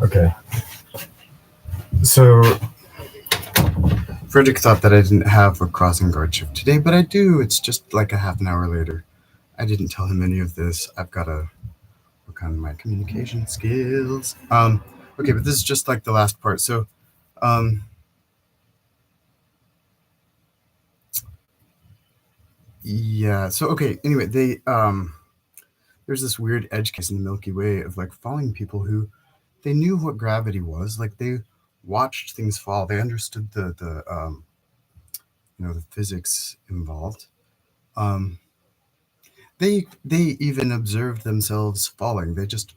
Okay. So Frederick thought that I didn't have a crossing guard shift today, but I do. It's just like a half an hour later. I didn't tell him any of this. I've got to work on my communication skills. Okay, but this is just like the last part. So, um, yeah. So okay. Anyway, there's this weird edge case in the Milky Way of like falling people who they knew what gravity was. Like they watched things fall. They understood the physics involved. Um, they even observed themselves falling. They just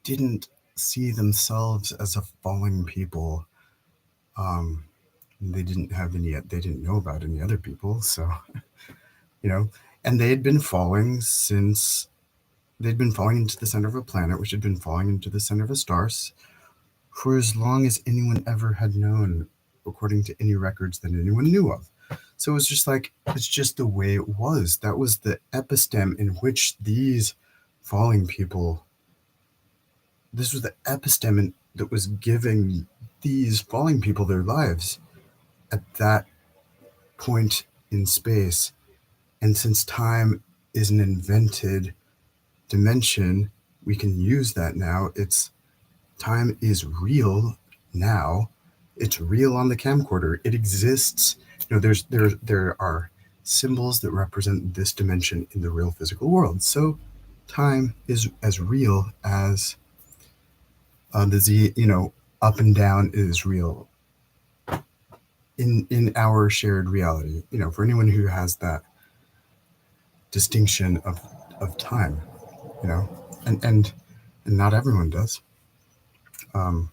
didn't see themselves as a falling people. Um, they didn't have any. They didn't know about any other people. So you know, and they had been falling since they'd been falling into the center of a planet, which had been falling into the center of a star for as long as anyone ever had known, according to any records that anyone knew of. So it was just like, it's just the way it was. That was the episteme in which these falling people, this was the episteme that was giving these falling people their lives at that point in space. And since time is an invented dimension, we can use that now. Time is real now. It's real on the camcorder. It exists. There are symbols that represent this dimension in the real physical world. So time is as real as the z. Up and down is real in our shared reality. For anyone who has that distinction of time. You know, and not everyone does. Um,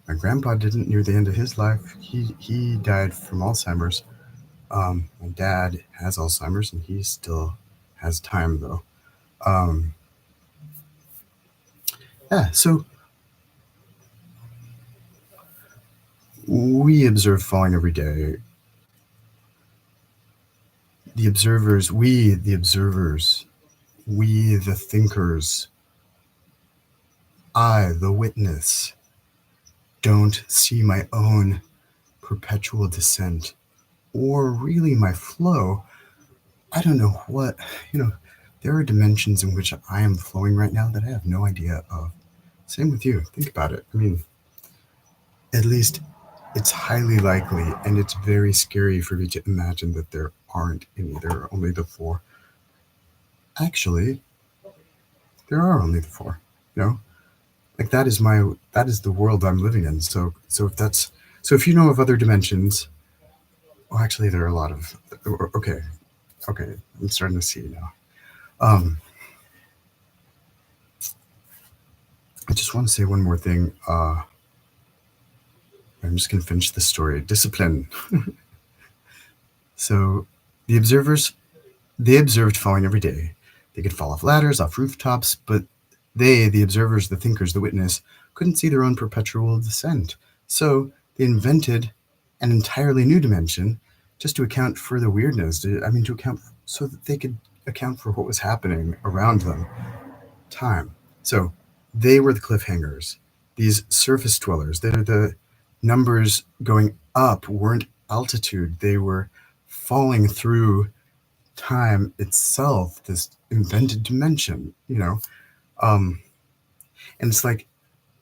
My grandpa didn't near the end of his life. He died from Alzheimer's. My dad has Alzheimer's, and he still has time though. Um, yeah, so we observe falling every day. The observers, we the observers, we the thinkers, I the witness, don't see my own perpetual descent, or really my flow. I don't know what, there are dimensions in which I am flowing right now that I have no idea of. Same with you. Think about it. I mean, at least it's highly likely, and it's very scary for me to imagine that there aren't any. There are only the four. Actually, there are only the four. You know, like that is the world I'm living in. So if you know of other dimensions, well, actually, there are a lot of. Okay, I'm starting to see now. Um, I just want to say one more thing. I'm just going to finish the story. Discipline. So the observers, they observed falling every day. They could fall off ladders, off rooftops, but they, the observers, the thinkers, the witness, couldn't see their own perpetual descent. So they invented an entirely new dimension just to account for the weirdness. To account so that they could account for what was happening around them. Time. So they were the cliffhangers. These surface dwellers. They're the numbers going up weren't altitude. They were falling through time itself, this invented dimension, Um, and it's like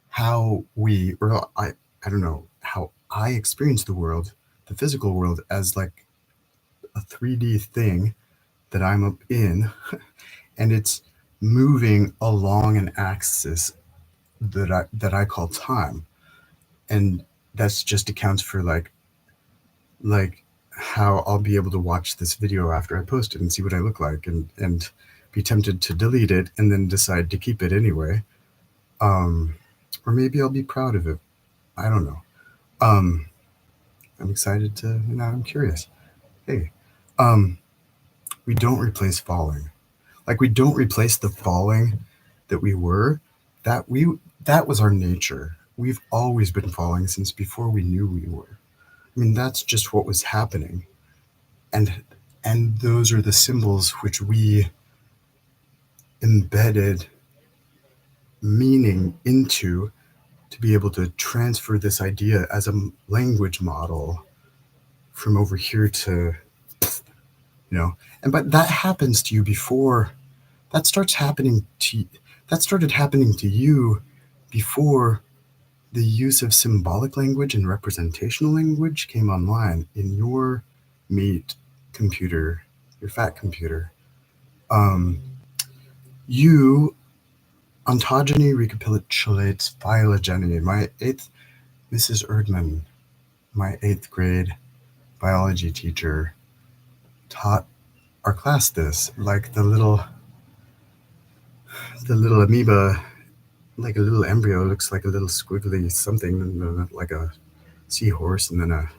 how I don't know, how I experience the world, the physical world, as like a 3D thing that I'm up in, and it's moving along an axis that I call time. And that's just accounts for like how I'll be able to watch this video after I post it and see what I look like, and be tempted to delete it and then decide to keep it anyway. Um, or maybe I'll be proud of it. I don't know. Um, I'm excited to, I'm curious. Hey, um, we don't replace falling. Like we don't replace the falling that we were. That we that was our nature. We've always been falling since before we knew we were. That's just what was happening. And those are the symbols which we embedded meaning into to be able to transfer this idea as a language model from over here to, you know, and but that happens to you before that starts happening to that started happening to you before the use of symbolic language and representational language came online in your meat computer, your fat computer. Um, you ontogeny recapitulates phylogeny. My eighth, Mrs. Erdman, my eighth grade biology teacher, taught our class this, like the little amoeba, like a little embryo looks like a little squiggly something, and like a seahorse, and then a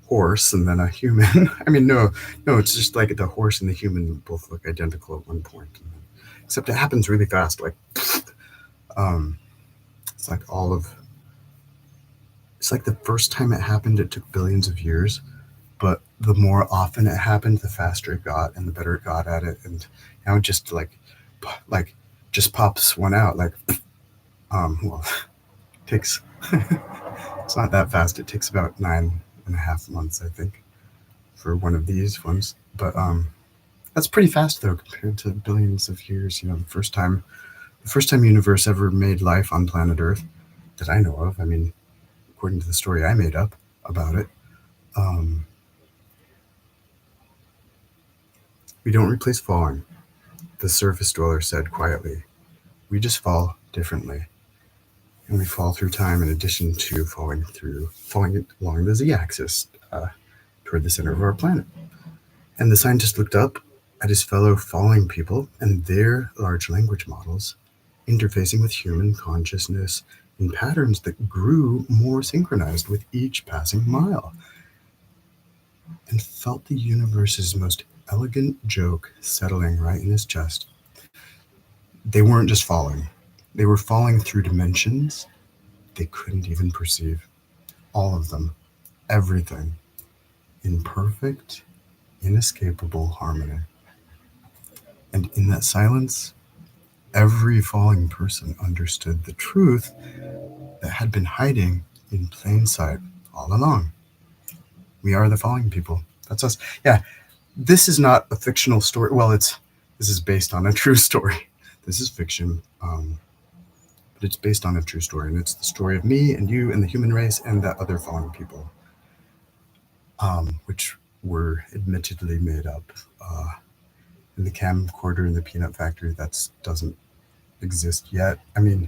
horse, and then a human. I mean, no, it's just like the horse and the human both look identical at one point, except it happens really fast. Like, um, it's like all of it's like the first time it happened, it took billions of years, but the more often it happened, the faster it got and the better it got at it. And now just like just pops one out. Like, well, it takes it's not that fast. It takes about 9.5 months, I think, for one of these ones. But that's pretty fast though compared to billions of years. You know, the first time universe ever made life on planet Earth that I know of. I mean, according to the story I made up about it. Um, we don't replace falling, the surface dweller said quietly. We just fall differently. And we fall through time in addition to falling along the z-axis toward the center of our planet. And the scientist looked up at his fellow falling people and their large language models, interfacing with human consciousness in patterns that grew more synchronized with each passing mile, and felt the universe's most elegant joke settling right in his chest. They weren't just falling, they were falling through dimensions they couldn't even perceive. All of them, everything, in perfect, inescapable harmony. And in that silence, every falling person understood the truth that had been hiding in plain sight all along. We are the falling people. That's us. Yeah, this is not a fictional story. Well, this is based on a true story. This is fiction, but it's based on a true story, and it's the story of me and you and the human race and the other fallen people, which were admittedly made up. In the camcorder in the peanut factory, that doesn't exist yet. I mean,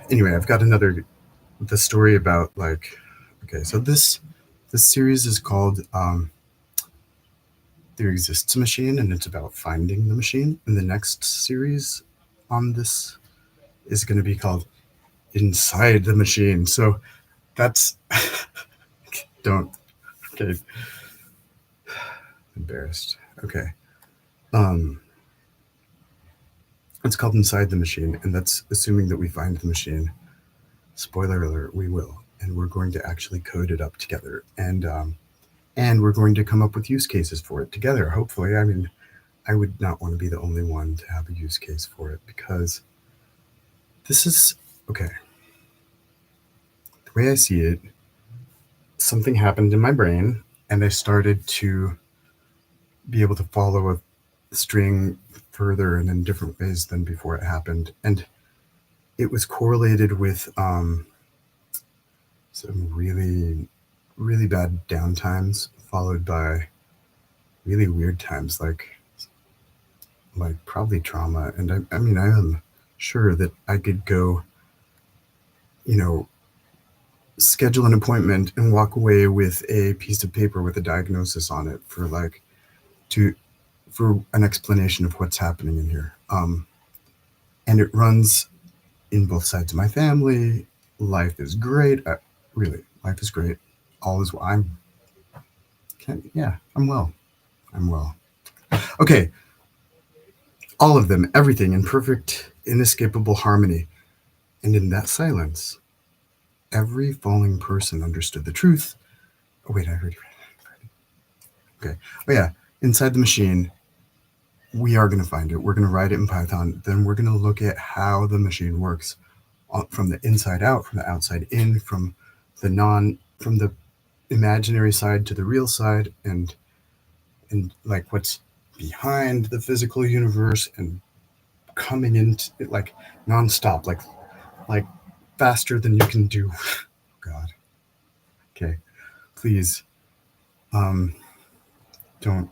anyway, I've got the story about like, okay, so this series is called There Exists a Machine, and it's about finding the machine. And the next series on this is going to be called Inside the Machine. So that's don't okay, embarrassed. Okay, um, it's called Inside the Machine, and that's assuming that we find the machine. Spoiler alert: we will, and we're going to actually code it up together, and we're going to come up with use cases for it together. Hopefully, I mean, I would not want to be the only one to have a use case for it, because this is okay. The way I see it, something happened in my brain, and I started to be able to follow a string further and in different ways than before it happened. And it was correlated with some really, really bad downtimes, followed by really weird times, like probably trauma. And I mean, I am sure that I could go, you know, schedule an appointment and walk away with a piece of paper with a diagnosis on it for an explanation of what's happening in here. And it runs in both sides of my family. Life is great. Really, life is great. All is well. I'm well. I'm well. Okay. All of them, everything in perfect, inescapable harmony. And in that silence, every falling person understood the truth. Oh, wait, I heard you. Okay. Oh, yeah. Inside the machine, We are going to find it. We're going to write it in Python. Then we're going to look at how the machine works from the inside out, from the outside in, from the imaginary side to the real side, and like what's behind the physical universe and coming into it like nonstop, like faster than you can do. God. Okay. Please, um, don't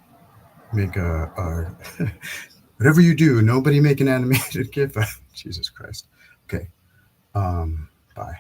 make a whatever you do, nobody make an animated GIF. Jesus Christ. Okay. Bye.